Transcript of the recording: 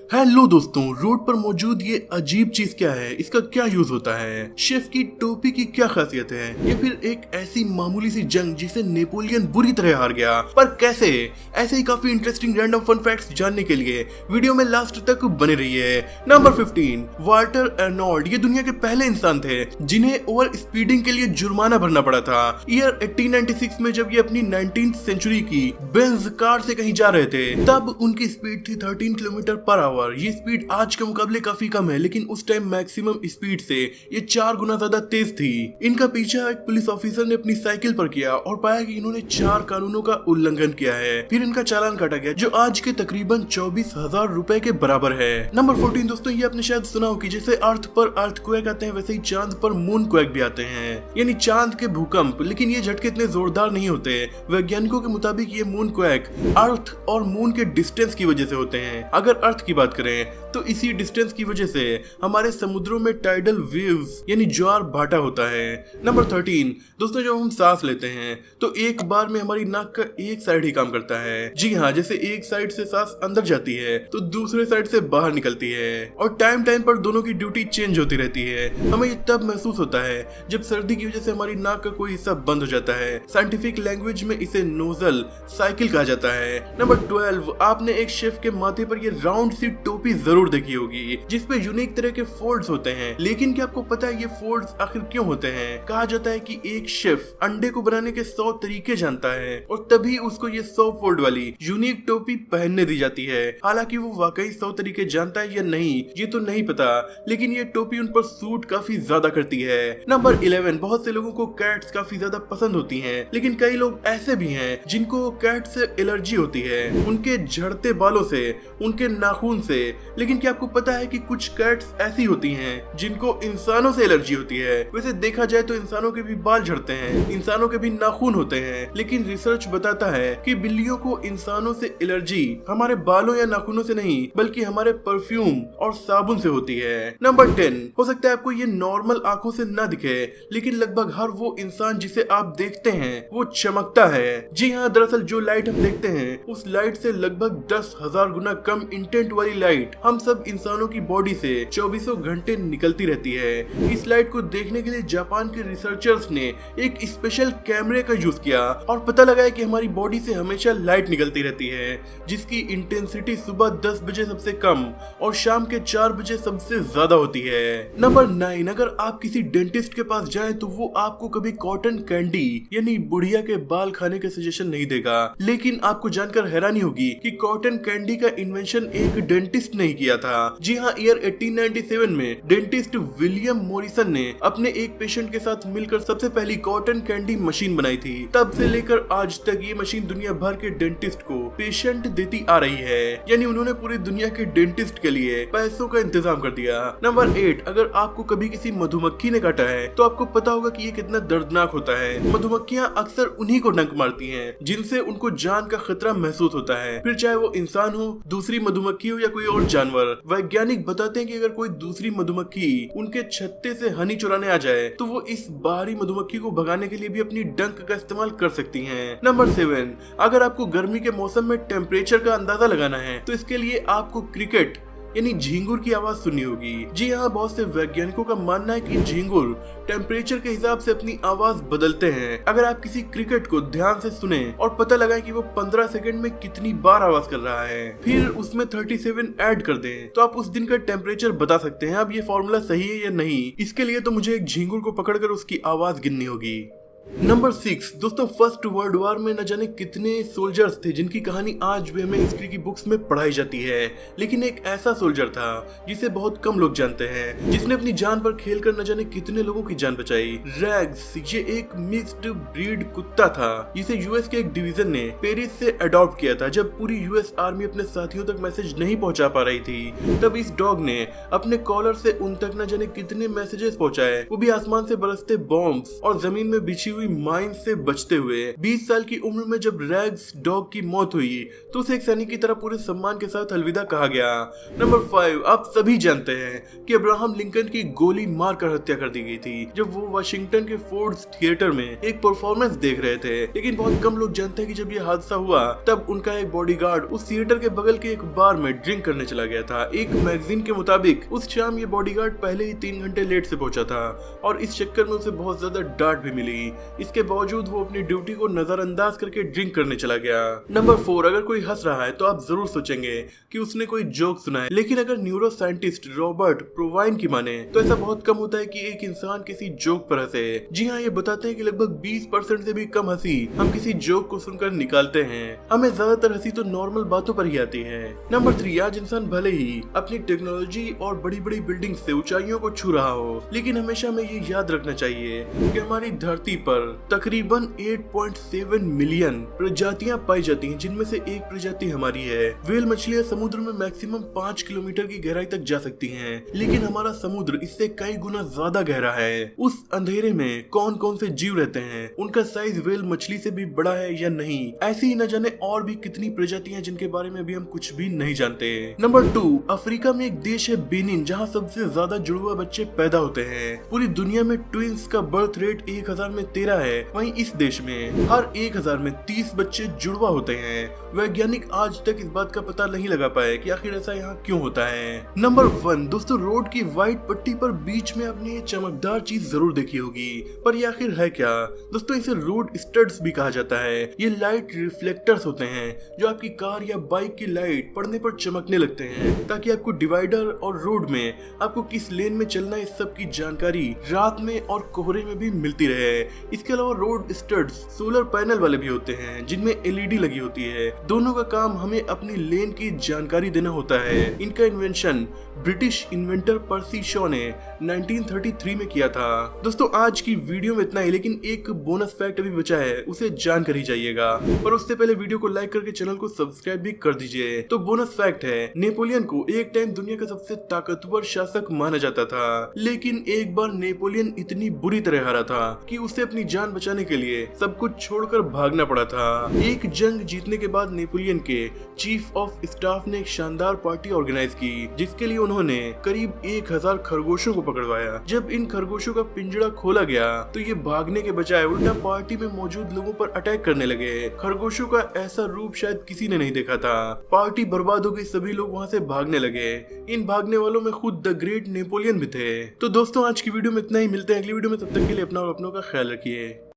Hello दोस्तों, road पर मौजूद ये अजीब चीज क्या है, इसका क्या यूज होता है, शेफ की टोपी की क्या खासियत है, या फिर एक ऐसी मामूली सी जंग जिसे नेपोलियन बुरी तरह हार गया, पर कैसे। ऐसे ही काफी इंटरेस्टिंग रैंडम फन फैक्ट्स जानने के लिए वीडियो में लास्ट तक बने रहिए। Number 15, Walter Arnold. ये दुनिया के पहले इंसान थे जिन्हें ओवर स्पीडिंग के लिए जुर्माना भरना पड़ा था। ईयर 1896 में जब ये अपनी 19th सेंचुरी की बेंज कार से कहीं जा रहे थे, तब उनकी स्पीड थी 13 किलोमीटर पर आवर। ये स्पीड आज के मुकाबले काफी कम है, लेकिन उस टाइम मैक्सिमम स्पीड से ये 4 गुना ज्यादा तेज थी। इनका पीछा एक पुलिस ऑफिसर ने अपनी साइकिल पर किया और पाया कि इन्होंने 4 कानूनों का उल्लंघन किया है। फिर इनका चालान काटा गया, जो आज के तकरीबन 24,000 रुपए के बराबर है। नंबर 14 दोस्तों, ये आपने शायद सुना हो कि जैसे अर्थ पर अर्थक्वेक आते हैं, वैसे ही चांद पर मूनक्वेक भी आते हैं, यानी चांद के भूकंप। लेकिन ये झटके इतने जोरदार नहीं होते। वैज्ञानिकों के मुताबिक ये मूनक्वेक अर्थ और मून के डिस्टेंस की वजह से होते हैं। अगर अर्थ की बात करें तो इसी डिस्टेंस की वजह से हमारे समुद्रों में टाइडल वेव्स यानी ज्वार भाटा होता है। नंबर 13 दोस्तों, जब हम सांस लेते हैं तो एक बार में हमारी नाक का एक साइड ही काम करता है। जी हाँ, जैसे एक साइड से सांस अंदर जाती है तो दूसरे साइड से बाहर निकलती है, और टाइम टाइम पर दोनों की ड्यूटी चेंज होती रहती है। हमें ये तब महसूस होता है जब सर्दी की वजह से हमारी नाक का कोई हिस्सा बंद हो जाता है। साइंटिफिक लैंग्वेज में इसे नोजल साइकिल कहा जाता है। नंबर 12, आपने एक शेफ के माथे पर ये राउंड सी टोपी जरूर देखी होगी जिसपे यूनिक तरह के फोल्ड्स होते हैं। लेकिन क्या आपको पता है ये फोल्ड्स आखिर क्यों होते हैं? कहा जाता है कि एक शेफ अंडे को बनाने के 100 तरीके जानता है और तभी उसको ये 100 फोल्ड वाली यूनिक टोपी पहनने दी जाती है। हालांकि वो वाकई 100 तरीके जानता है या नहीं ये तो नहीं पता, लेकिन ये टोपी उन पर सूट काफी ज्यादा करती है। नंबर 11, बहुत से लोगों को कैट्स काफी ज्यादा पसंद होती हैं, लेकिन कई लोग ऐसे भी हैं जिनको कैट से एलर्जी होती है, उनके झड़ते बालों से, उनके नाखून से। लेकिन क्या आपको पता है कि कुछ कैट्स ऐसी होती हैं जिनको इंसानों से एलर्जी होती है? वैसे देखा जाए तो इंसानों के भी बाल झड़ते हैं, इंसानों के भी नाखून होते हैं, लेकिन रिसर्च बताता है कि बिल्लियों को इंसानों से एलर्जी हमारे बालों या नाखूनों से नहीं बल्कि हमारे परफ्यूम और साबुन से होती है। नंबर 10, हो सकता है आपको ये नॉर्मल आंखों से ना दिखे, लेकिन लगभग हर वो इंसान जिसे आप देखते हैं वो चमकता है। जी हाँ, दरअसल जो लाइट हम देखते हैं उस लाइट से लगभग 10,000 गुना कम इंटेंट वाली लाइट हम सब इंसानों की बॉडी से 24 घंटे निकलती रहती है। इस लाइट को देखने के लिए जापान के रिसर्चर्स ने एक स्पेशल कैमरे का यूज किया और पता लगाया कि हमारी बॉडी से हमेशा लाइट निकलती रहती है जिसकी इंटेंसिटी सुबह 10 बजे सबसे कम और शाम के 4 बजे सबसे ज्यादा होती है। नंबर 9, अगर आप किसी डेंटिस्ट के पास जाएं तो वो आपको कभी कॉटन कैंडी यानी बुढ़िया के बाल खाने का सजेशन नहीं देगा। लेकिन आपको जानकर हैरानी होगी कि कॉटन कैंडी का इन्वेंशन एक डेंटिस्ट ने किया था। जी हाँ, ईयर 1897 में डेंटिस्ट विलियम मॉरिसन ने अपने एक पेशेंट के साथ मिलकर सबसे पहली कॉटन कैंडी मशीन बनाई थी। तब से लेकर आज तक ये मशीन दुनिया भर के डेंटिस्ट को पेशेंट देती आ रही है, यानी उन्होंने पूरी दुनिया के डेंटिस्ट के लिए पैसों का इंतजाम कर दिया। नंबर 8, अगर आपको कभी किसी मधुमक्खी ने काटा है तो आपको पता होगा कि ये कितना दर्दनाक होता है। मधुमक्खियां अक्सर उन्हीं को डंक मारती हैं जिनसे उनको जान का खतरा महसूस होता है, फिर चाहे वो इंसान हो, दूसरी मधुमक्खी हो या कोई और जानवर। वैज्ञानिक बताते हैं कि अगर कोई दूसरी मधुमक्खी उनके छत्ते से हनी चुराने आ जाए तो वो इस बाहरी मधुमक्खी को भगाने के लिए भी अपनी डंक का इस्तेमाल कर सकती हैं। नंबर 7, अगर आपको गर्मी के मौसम में टेम्परेचर का अंदाजा लगाना है तो इसके लिए आपको क्रिकेट यानी झींगुर की आवाज सुननी होगी। जी हाँ, बहुत से वैज्ञानिकों का मानना है कि झींगुर टेम्परेचर के हिसाब से अपनी आवाज बदलते हैं। अगर आप किसी क्रिकेट को ध्यान से सुने और पता लगाएं कि वो 15 सेकंड में कितनी बार आवाज कर रहा है, फिर उसमें 37 ऐड कर दें तो आप उस दिन का टेम्परेचर बता सकते हैं। अब ये फॉर्मूला सही है या नहीं, इसके लिए तो मुझे एक झींगुर को पकड़कर उसकी आवाज गिननी होगी। नंबर 6 दोस्तों, फर्स्ट वर्ल्ड वॉर में न जाने कितने सोल्जर्स थे जिनकी कहानी आज भी हमें हिस्ट्री की बुक्स में पढ़ाई जाती है, लेकिन एक ऐसा सोल्जर था जिसे बहुत कम लोग जानते हैं, जिसने अपनी जान पर खेलकर न जाने कितने लोगों की जान बचाई। रैग्स ये एक मिक्स्ड ब्रीड कुत्ता था जिसे यूएस के एक डिवीजन ने पेरिस से अडॉप्ट किया था। जब पूरी यूएस आर्मी अपने साथियों तक मैसेज नहीं पहुंचा पा रही थी, तब इस डॉग ने अपने कॉलर से उन तक न जाने कितने मैसेजेस पहुंचाए, वो भी आसमान से बरसते बॉम्ब्स और जमीन में बिछी हुई माइन से बचते हुए 20 साल की उम्र में जब रैग्स डॉग की मौत हुई तो उसे एक सैनिक की तरह पूरे सम्मान के साथ अलविदा कहा गया। नंबर 5, आप सभी जानते हैं कि अब्राहम लिंकन की गोली मारकर हत्या कर दी गई थी जब वो वाशिंगटन के फोर्ड्स थिएटर में एक परफॉर्मेंस देख रहे थे। लेकिन बहुत कम लोग जानते हैं कि जब ये हादसा हुआ तब उनका एक बॉडीगार्ड उस थिएटर के बगल के एक बार में ड्रिंक करने चला गया था। एक मैगजीन के मुताबिक उस शाम ये बॉडीगार्ड पहले ही 3 घंटे लेट से पहुंचा था और इस चक्कर में उसे बहुत ज्यादा डांट भी मिली। इसके बावजूद वो अपनी ड्यूटी को नजरअंदाज करके ड्रिंक करने चला गया। नंबर 4, अगर कोई हंस रहा है तो आप जरूर सोचेंगे कि उसने कोई जोक सुना है, लेकिन अगर न्यूरो साइंटिस्ट रॉबर्ट प्रोवाइन की माने तो ऐसा बहुत कम होता है कि एक इंसान किसी जोक पर हंसे। जी हाँ, ये बताते हैं कि लगभग 20% से भी कम हंसी हम किसी जोक को सुनकर निकालते हैं। हमें ज्यादातर हंसी तो नॉर्मल बातों पर ही आती है। नंबर 3, आज इंसान भले ही अपनी टेक्नोलॉजी और बड़ी बड़ी बिल्डिंग से ऊंचाइयों को छू रहा हो, लेकिन हमेशा हमें ये याद रखना चाहिए कि हमारी धरती पर तकरीबन 8.7 मिलियन प्रजातियां पाई जाती हैं, जिनमें से एक प्रजाति हमारी है। व्हेल मछलियां समुद्र में मैक्सिमम 5 किलोमीटर की गहराई तक जा सकती हैं, लेकिन हमारा समुद्र इससे कई गुना ज्यादा गहरा है। उस अंधेरे में कौन कौन से जीव रहते हैं, उनका साइज व्हेल मछली से भी बड़ा है या नहीं, ऐसी ही न जाने और भी कितनी प्रजातियां जिनके बारे में भी हम कुछ भी नहीं जानते। नंबर 2, अफ्रीका में एक देश है बेनिन, जहां सबसे ज्यादा जुड़वा बच्चे पैदा होते हैं। पूरी दुनिया में ट्विंस का बर्थ रेट 1000 में 13 है, वहीं इस देश में हर 1000 में 30 बच्चे जुड़वा होते हैं। वैज्ञानिक आज तक इस बात का पता नहीं लगा पाए कि आखिर ऐसा यहाँ क्यों होता है। नंबर 1, दोस्तों, रोड की व्हाइट पट्टी पर बीच में आपने ये चमकदार चीज जरूर देखी होगी, पर ये आखिर है क्या? दोस्तों, इसे रोड स्टड्स भी कहा जाता है। ये लाइट रिफ्लेक्टर्स होते हैं जो आपकी कार या बाइक की लाइट पड़ने पर चमकने लगते हैं, ताकि आपको डिवाइडर और रोड में आपको किस लेन में चलना है इस सब की जानकारी रात में और कोहरे में भी मिलती रहे। इसके अलावा रोड स्टड्स सोलर पैनल वाले भी होते हैं जिनमें एलईडी लगी होती है। दोनों का काम हमें अपनी लेन की जानकारी देना होता है। इनका इन्वेंशन ब्रिटिश इन्वेंटर पर्सी शॉ ने 1933 में किया था। दोस्तों, आज की वीडियो में इतना ही, लेकिन एक बोनस फैक्ट अभी बचा है, उसे जान कर ही जाइएगा। पर उससे पहले वीडियो को लाइक करके चैनल को सब्सक्राइब भी कर दीजिए। तो बोनस फैक्ट है, नेपोलियन को एक टाइम दुनिया का सबसे ताकतवर शासक माना जाता था, लेकिन एक बार नेपोलियन इतनी बुरी तरह हारा था कि उसे अपनी जान बचाने के लिए सब कुछ छोड़कर भागना पड़ा था। एक जंग जीतने के बाद नेपोलियन के चीफ ऑफ स्टाफ ने एक शानदार पार्टी ऑर्गेनाइज की, जिसके लिए उन्होंने करीब 1000 खरगोशों को पकड़वाया। जब इन खरगोशों का पिंजरा खोला गया तो ये भागने के बजाय उल्टा पार्टी में मौजूद लोगों पर अटैक करने लगे। खरगोशों का ऐसा रूप शायद किसी ने नहीं देखा था। पार्टी बर्बाद हो गई, सभी लोग वहाँ से भागने लगे। इन भागने वालों में खुद द ग्रेट नेपोलियन भी थे। तो दोस्तों, आज की वीडियो में इतना ही, मिलते हैं अगली वीडियो में। तब तक के लिए अपना और अपनों का ख्याल रखिए।